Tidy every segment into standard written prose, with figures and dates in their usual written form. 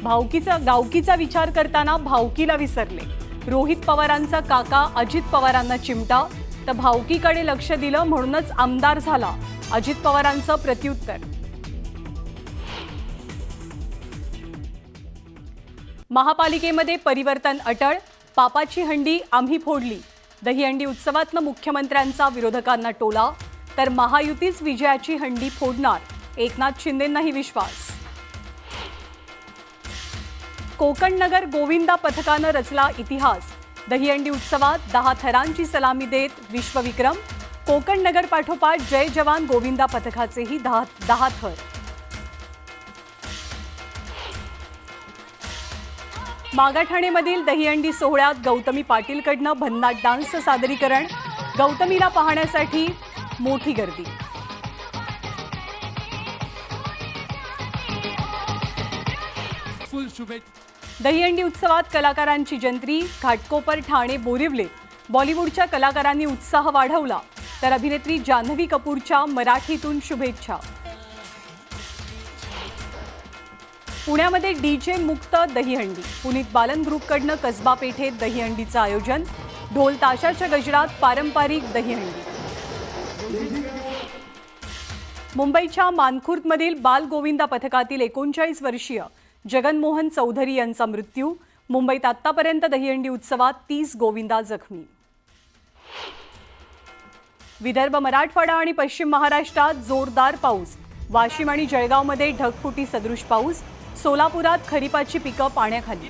गावकीचा विचार करताना भावकीला विसरले। रोहित पवारांचा काका अजित पवारांना चिमटा, तर भावकीकडे लक्ष दिलं म्हणूनच आमदार झाला, अजित पवारांचं प्रत्युत्तर। महापालिकेमध्ये परिवर्तन अटळ, पापाची हंडी आम्ही फोडली। दहीहंडी उत्सवातनं मुख्यमंत्र्यांचा विरोधकांना टोला, तर महायुतीच विजयाची हंडी फोडणार, एकनाथ शिंदेंनाही विश्वास। कोकण नगर गोविंदा पथकानं रचला इतिहास। दहीहंडी उत्सवात 10 थरांची सलामी देत विश्वविक्रम। कोकण नगर पाठोपाठ जय जवान गोविंदा पथकाचेही 10 थर। मागाठाणेमधील दहीहंडी सोहळ्यात गौतमी पाटीलकडनं भन्नाट डान्सचं सादरीकरण। गौतमीला पाहण्यासाठी मोठी गर्दी। दहीहंडी उत्सवात कलाकारांची जंत्री। घाटकोपर, ठाणे, बोरिवले बॉलिवूडच्या कलाकारांनी उत्साह वाढवला, तर अभिनेत्री जान्हवी कपूरच्या मराठीतून शुभेच्छा। पुण्यामध्ये डीजे मुक्त दहीहंडी। पुनीत बालन ग्रुपकडनं कसबा पेठेत दहीहंडीचं आयोजन। ढोल ताशाच्या गजरात पारंपरिक दहीहंडी। मुंबईच्या मानखुर्दमधील बाल गोविंदा पथकातील 39 वर्षीय जगनमोहन चौधरी यांचा मृत्यू। मुंबईत आतापर्यंत दहीहंडी उत्सवात 30 गोविंदा जखमी। विदर्भ, मराठवाडा आणि पश्चिम महाराष्ट्रात जोरदार पाऊस। वाशिम आणि जळगावमध्ये ढगफुटी सदृश पाऊस। सोलापुरात खरीपाची पिकं पाण्याखाली।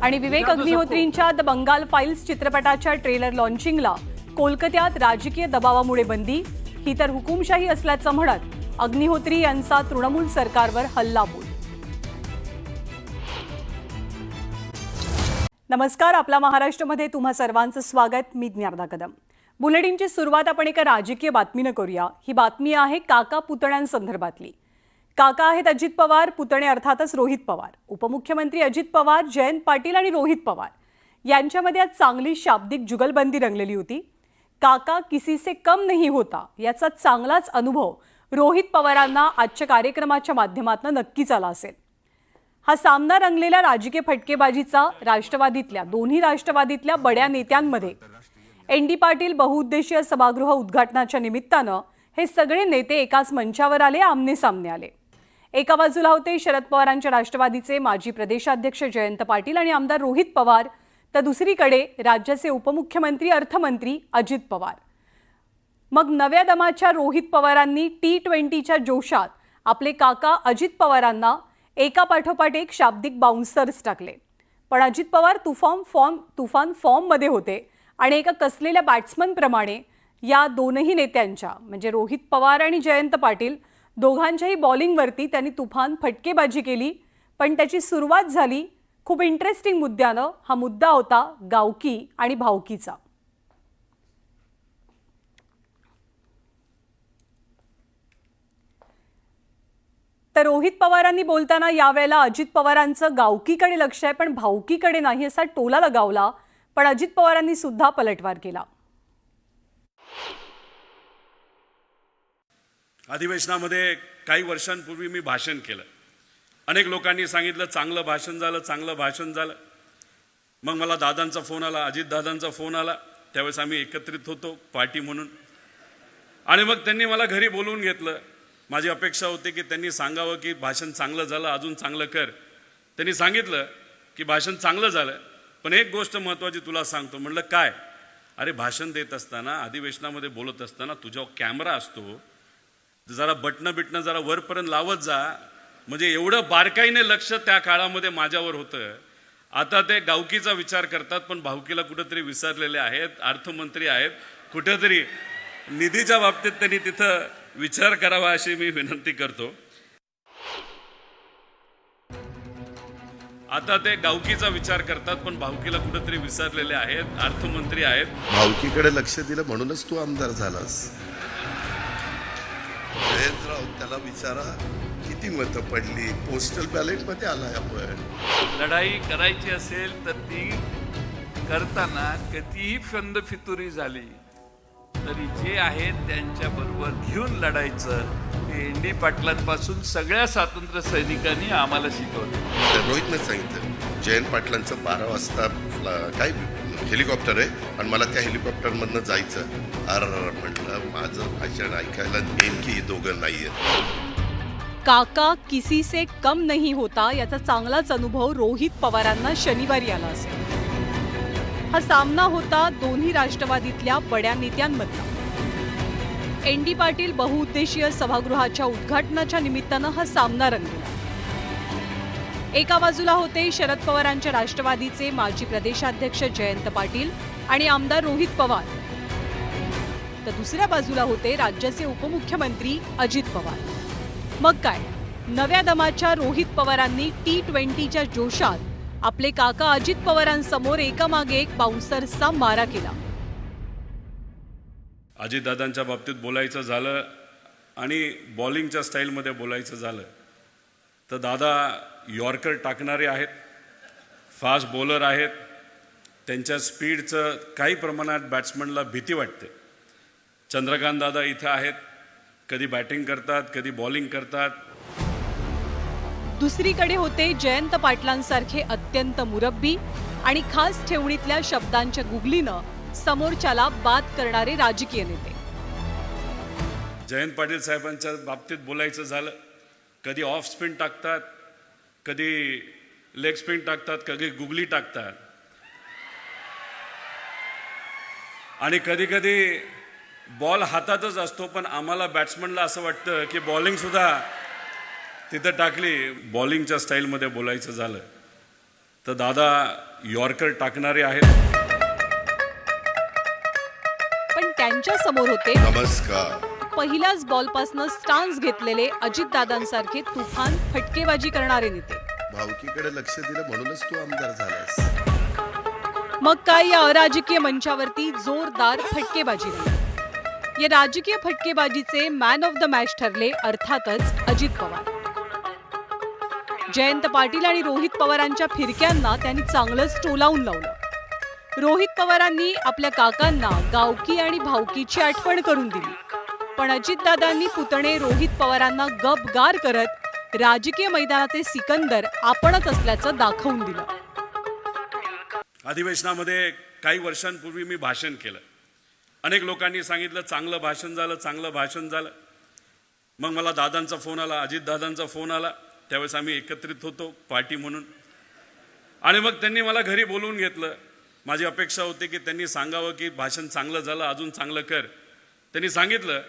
आणि विवेक अग्निहोत्रींच्या द बंगाल फाईल्स चित्रपटाच्या ट्रेलर लॉन्चिंगला कोलकात्यात राजकीय दबावामुळे बंदी। ही तर हुकुमशाही असल्याचं म्हणत अग्निहोत्री यांचा तृणमूल सरकारवर हल्लाबोल। नमस्कार, आपला महाराष्ट्रामध्ये तुम्हा सर्वांचं स्वागत। मी ज्ञानदा कदम। बुलेटिनची सुरुवात आपण एका राजकीय बातमीनं करूया। ही बातमी आहे काका पुतण्यांसंदर्भातली। काका आहेत अजित पवार, पुतणे अर्थातच रोहित पवार। उपमुख्यमंत्री अजित पवार, जयंत पाटील आणि रोहित पवार यांच्यामध्ये आज चांगली शाब्दिक जुगलबंदी रंगलेली होती। काका किसी से कम नहीं होता याचा चांगलाच अनुभव रोहित पवारांना आजच्या कार्यक्रमाच्या माध्यमातून नक्कीच आला असेल। हा सामना रंगलेल्या राजकीय फटकेबाजीचा दोन्ही राष्ट्रवादीतल्या बड्या नेत्यांमध्ये एन.डी. पाटील बहुउद्देशीय सभागृह उद्घाटनाच्या निमित्तानं हे सगळे नेते एकाच मंचावर आले, आमने सामने आले। एका बाजूला होते शरद पवारांच्या राष्ट्रवादीचे माजी प्रदेशाध्यक्ष जयंत पाटील आणि आमदार रोहित पवार, तर दुसरीकडे राज्याचे उपमुख्यमंत्री अर्थमंत्री अजित पवार। मग नव्या दमाच्या रोहित पवारांनी T20च्या जोशात आपले काका अजित पवारांना एका पाठोपाठ एक शाब्दिक बाउन्सर्स टाकले। पण अजित पवार तुफान फॉर्ममध्ये होते आणि एका कसलेल्या बॅट्समन प्रमाणे या दोनही नेत्यांच्या म्हणजे रोहित पवार आणि जयंत पाटील दोघांच्याही बॉलिंगवरती त्यांनी तुफान फटकेबाजी केली। पण त्याची सुरुवात झाली खूप इंटरेस्टिंग मुद्द्यानं। हा मुद्दा होता गावकी आणि भावकीचा। तर रोहित पवारांनी बोलताना यावेळेला अजित पवारांचं गावकीकडे लक्ष आहे पण भावकीकडे नाही असा टोला लगावला। पण अजित पवारांनी सुद्धा पलटवार केला। अधिवेशनामध्ये काही वर्षांपूर्वी मी भाषण केलं। अनेक लोकांनी सांगितलं चांगलं भाषण झालं। मग मला दादांचा फोन आला, अजित दादांचा फोन आला। त्यावेळेस आम्ही एकत्रित होतो पार्टी म्हणून, आणि मग त्यांनी मला घरी बोलवून घेतलं। माझी अपेक्षा होती की त्यांनी सांगावं की भाषण चांगलं झालं, अजून चांगलं कर। त्यांनी सांगितलं की भाषण चांगलं झालं, पण एक गोष्ट महत्त्वाची तुला सांगतो। म्हणलं काय? अरे भाषण देत असताना, अधिवेशनामध्ये बोलत असताना तुझ्यावर कॅमेरा असतो, जरा बटणं जरा वरपर्यंत लावत जा, म्हणजे एवढं बारकाईने लक्ष त्या काळामध्ये माझ्यावर होतं। आता ते गावकीचा विचार करतात पण भावकीला कुठेतरी विसरलेले आहेत। अर्थमंत्री आहेत, कुठेतरी निधीच्या बाबतीत त्यांनी तिथं विचार करावा अशी मी विनंती करतो। आता ते गावकीचा विचार करतात पण भावकीला कुठेतरी विसरलेले आहेत। अर्थमंत्री आहेत, भावकीकडे लक्ष दिलं म्हणूनच तू आमदार झालास। जयंतराव, त्याला विचारा किती मतं पडली, पोस्टल बॅलेट मध्ये आलाय आपण। लढाई करायची असेल तर ती करताना कितीही फंदफितुरी झाली तरी जे आहेत त्यांच्या बरोबर घेऊन लढायचं एन.डी. पाटलांपासून सगळ्या स्वातंत्र्य सैनिकांनी आम्हाला शिकवलं. तर रोहितनं सांगितलं जयंत पाटलांचं 12 वाजता काय हेलिकॉप्टर आहे आणि मला त्या हेलिकॉप्टरमधनं जायचं. म्हटलं माझं भाषण ऐकायला नेमकी दोघं नाही आहेत. काका किसी से कम नहीं होता याचा चांगलाच अनुभव रोहित पवारांना शनिवारी आला असेल. हा सामना होता दोन्ही राष्ट्रवादीतल्या बड्या नेत्यांमधला. एन.डी. पाटील बहुउद्देशीय सभागृहाच्या उद्घाटनाच्या निमित्तानं हा सामना रंगला. एका बाजूला होते शरद पवारांच्या राष्ट्रवादीचे माजी प्रदेशाध्यक्ष जयंत पाटील आणि आमदार रोहित पवार, तर दुसऱ्या बाजूला होते राज्याचे उपमुख्यमंत्री अजित पवार. मग काय, नव्या दमाच्या रोहित पवारांनी T20च्या जोशात आपले काका अजित पवारांसमोर एकामागे एक बाउन्सरचा मारा केला. अजितदादांच्या बाबतीत बोलायचं झालं आणि बॉलिंगच्या स्टाईलमध्ये बोलायचं झालं तर दादा यॉर्कर टाकणारे आहेत, फास्ट बॉलर आहेत. त्यांच्या स्पीडचं काही प्रमाणात बॅट्समनला भीती वाटते. चंद्रकांत दादा इथे आहेत, कधी बॅटिंग करतात कधी बॉलिंग करतात. दुसरीकडे होते जयंत पाटलांसारखे अत्यंत मुरब्बी आणि खास ठेवणीतल्या शब्दांच्या गुगलीनं समोरच्याला बाद करणारे राजकीय नेते. जयंत पाटील साहेबांच्या बाबतीत बोलायचं झालं, कधी ऑफ स्पिन टाकतात, कधी लेग स्पिन टाकतात, कधी गुगली टाकतात आणि कधी कधी बॉल हातातच असतो पण आम्हाला बॅट्समनला असं वाटतं की बॉलिंग सुद्धा तिथं टाकली. बॉलिंगच्या स्टाईलमध्ये बोलायचं झालं तर दादा यॉर्कर टाकणारे आहेत. पण त्यांच्या समोर होते नमस्कार. पहिल्याच बॉलपासनं स्टान्स घेतलेले अजितदादांसारखे तुफान फटकेबाजी करणारे नेते. भावकीकडे लक्ष दिलं म्हणूनच तू आमदार झालास. मग काय, या अराजकीय मंचावरती जोरदार फटकेबाजी झाली. या राजकीय फटकेबाजीचे मॅन ऑफ द मॅच ठरले अर्थातच अजित पवार. जयंत पाटील आणि रोहित पवारांच्या फिरक्यांना त्यांनी चांगलंच टोलावून लावलं. रोहित पवारांनी आपल्या काकांना गावकी आणि भावकीची आठवण करून दिली, पण अजितदादांनी पुतणे रोहित पवारांना गपगार करत राजकीय मैदानाचे सिकंदर आपणच असल्याचं दाखवून दिलं. अधिवेशनामध्ये काही वर्षांपूर्वी मी भाषण केलं. अनेक लोकांनी सांगितलं चांगलं भाषण झालं, चांगलं भाषण झालं. मग मला दादांचा फोन आला, अजितदादांचा फोन आला. त्यावेळेस आम्ही एकत्रित होतो पार्टी म्हणून आणि मग त्यांनी मला घरी बोलवून घेतलं. माझी अपेक्षा होती की त्यांनी सांगावं की भाषण चांगलं झालं, अजून चांगलं कर. त्यांनी सांगितलं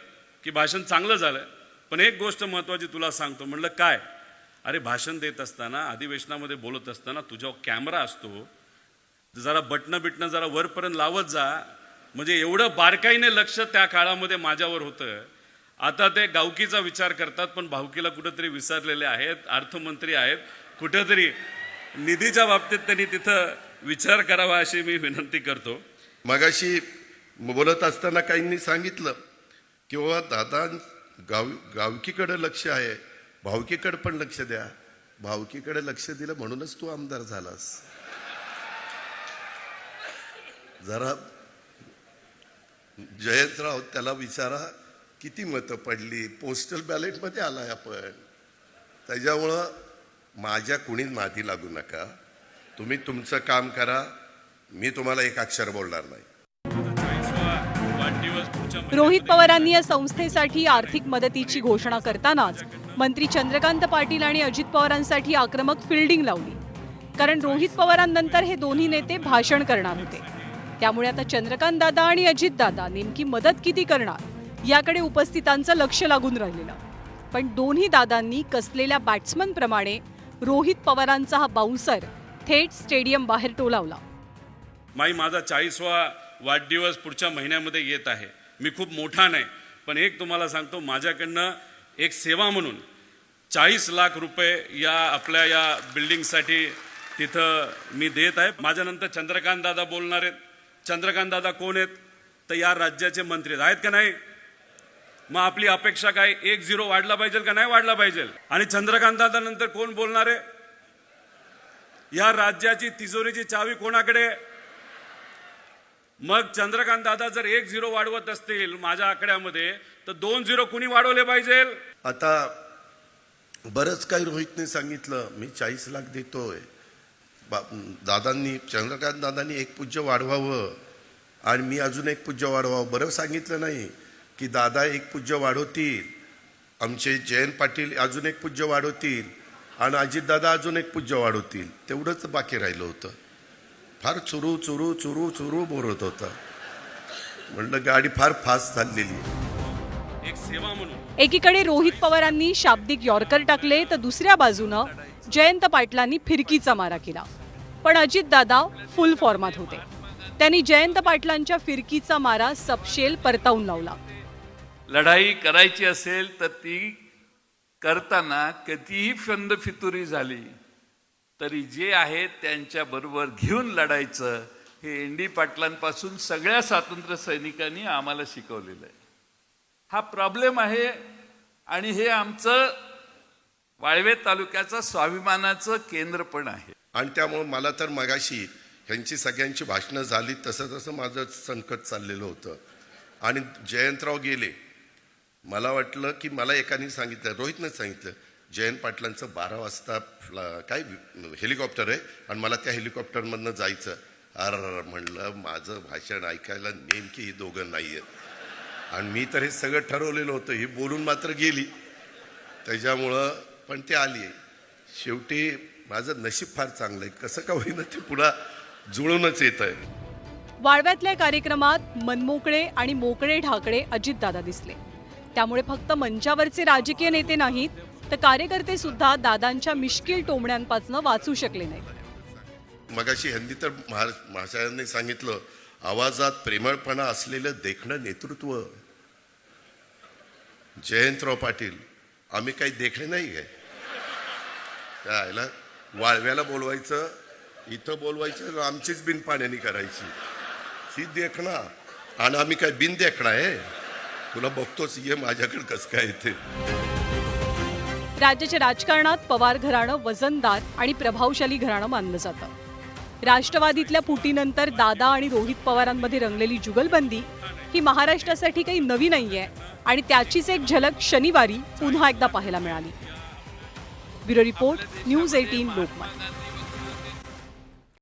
की भाषण चांगलं झालं पण एक गोष्ट महत्त्वाची तुला सांगतो. म्हणलं काय? अरे भाषण देत असताना, अधिवेशनामध्ये बोलत असताना तुझ्यावर कॅमेरा असतो, जरा बटणं जरा वरपर्यंत लावत जा. म्हणजे एवढं बारकाईने लक्ष त्या काळामध्ये माझ्यावर होतं. आता ते गावकीचा विचार करतात पण भावकीला कुठंतरी विसरलेले आहेत. अर्थमंत्री आहेत, कुठंतरी निधीच्या बाबतीत त्यांनी तिथं विचार करावा अशी मी विनंती करतो. मगाशी बोलत असताना काहींनी सांगितलं की बाबा दादा गावकीकडे लक्ष आहे, भावकीकडे पण लक्ष द्या. भावकीकडे लक्ष दिलं म्हणूनच तू आमदार झालास. जरा जयंतराव त्याला विचारा किती मतं पडली. पोस्टल बॅलेटमध्ये आलाय आपण. त्याच्यामुळं माझ्या कुणी मादी लागू नका. तुम्ही तुमचं काम करा, मी तुम्हाला एक अक्षर बोलणार नाही. रोहित पवारांनी या संस्थेसाठी आर्थिक मदतीची घोषणा करतानाच मंत्री चंद्रकांत पाटील आणि अजित पवारांसाठी आक्रमक फिल्डिंग लावली. कारण रोहित पवारांनंतर हे दोन्ही नेते भाषण करणार होते. त्यामुळे आता चंद्रकांत दादा आणि अजित दादा नेमकी मदत किती करणार याकडे उपस्थितांचं लक्ष लागून राहिलेलं. पण दोन्ही दादांनी कसलेल्या बॅट्समन प्रमाणे रोहित पवारांचा हा बाउन्सर थेट स्टेडियम बाहेर टोलावला. माझा 40वा वाढदिवस पुढच्या महिन्यामध्ये येत आहे. मी खूप मोठा नाही पण एक तुम्हाला सांगतो, माझ्याकडनं एक सेवा म्हणून 40 लाख रुपये या आपल्या या बिल्डिंगसाठी तिथं मी देत आहे. माझ्यानंतर चंद्रकांत दादा बोलणार आहेत. चंद्रकांत दादा कोण आहेत? तर या राज्याचे मंत्री आहेत का नाही? मग आपली अपेक्षा काय, 1-0 वाढला पाहिजे का नाही वाढला पाहिजे? आणि चंद्रकांत दादा नंतर कोण बोलणार आहे? या राज्याची तिजोरीची चावी कोणाकडे? मग चंद्रकांत दादा जर 1-0 वाढवत असतील माझ्या आकड्यामध्ये तर 2-0 कुणी वाढवले पाहिजे? आता बरंच काही रोहितने सांगितलं, मी 40 लाख देतोय. दादांनी, चंद्रकांत दादांनी 1 पूज्य वाढवावं आणि मी अजून 1 पूज्य वाढवावं. बरं सांगितलं नाही की दादा 1 पूज्य वाढवतील, आमचे जयंत पाटील अजून 1 पूज्य वाढवतील आणि अजितदादा अजून 1 पूज्य वाढवतील. तेवढंच बाकी राहिलं होतं. फार चुरू चुरू चुरू चुरू बोलत होता. म्हणलं गाडी फार फास्ट चाललेली. एक सेवा म्हणून एकीकडे रोहित पवारांनी शाब्दिक यॉर्कर टाकले तर दुसऱ्या बाजूनं जयंत पाटलांनी फिरकीचा मारा केला. पण अजितदादा फुल फॉर्मात होते. त्यांनी जयंत पाटलांच्या फिरकीचा मारा सपशेल परतावून लावला. लढाई करायची असेल तर ती करताना कितीही फंदफितुरी झाली तरी जे आहे त्यांच्या बरोबर घेऊन लढायचं हे एन.डी. पाटलांपासून सगळ्या स्वातंत्र्य सैनिकांनी आम्हाला शिकवलेलं आहे. हा प्रॉब्लेम आहे आणि हे आमचं वाळवे तालुक्याचं स्वाभिमानाचं केंद्र पण आहे. आणि त्यामुळे मला तर मगाशी ह्यांची सगळ्यांची भाषणं झाली तसं तसं माझं संकट चाललेलं होतं. आणि जयंतराव गेले. मला वाटलं की मला एकाने सांगितलं, रोहितनंच सांगितलं, जयंत पाटलांचं 12 वाजता काय हेलिकॉप्टर आहे आणि मला त्या हेलिकॉप्टरमधनं जायचं. म्हणलं माझं भाषण ऐकायला नेमकी ही दोघं नाही आहेत आणि मी तर हे सगळं ठरवलेलं होतं. ही बोलून मात्र गेली. त्याच्यामुळं पण ते आली. शेवटी माझं नशीब फार चांगलं आहे. कसं का होईना ते पुढं जुळूनच येत आहे. वाळव्यातल्या कार्यक्रमात मनमोकळे आणि मोकळे ढाकळे अजितदादा दिसले. त्यामुळे फक्त मंचावरचे राजकीय नेते नाहीत तर कार्यकर्ते सुद्धा दादांच्या मिश्किल टोमण्यांपासून वाचू शकले नाहीत. मगाशी हिंदी तर महाशयांनी सांगितलं, आवाजात प्रेमळपणा असलेलं देखणं नेतृत्व. जयंतराव पाटील, आम्ही काही देखणे नाही आहे. त्याला वाळव्याला बोलवायचं, इथं बोलवायचं, आमचीच बिन पाण्याने करायची. ही देखणा आणि आम्ही काय बिन देखणा आहे? तुला बघतोच, ये माझ्याकडे कसं काय येते. राज्याच्या राजकारणात पवार घराणं वजनदार आणि प्रभावशाली घराणं मानलं जातं. राष्ट्रवादीतल्या फुटीनंतर दादा आणि रोहित पवारांमध्ये रंगलेली जुगलबंदी ही महाराष्ट्रासाठी काही नवी नाहीये आणि त्याचीच एक झलक शनिवारी पुन्हा एकदा पाहायला मिळाली. Bureau report, news 18 Lokmat.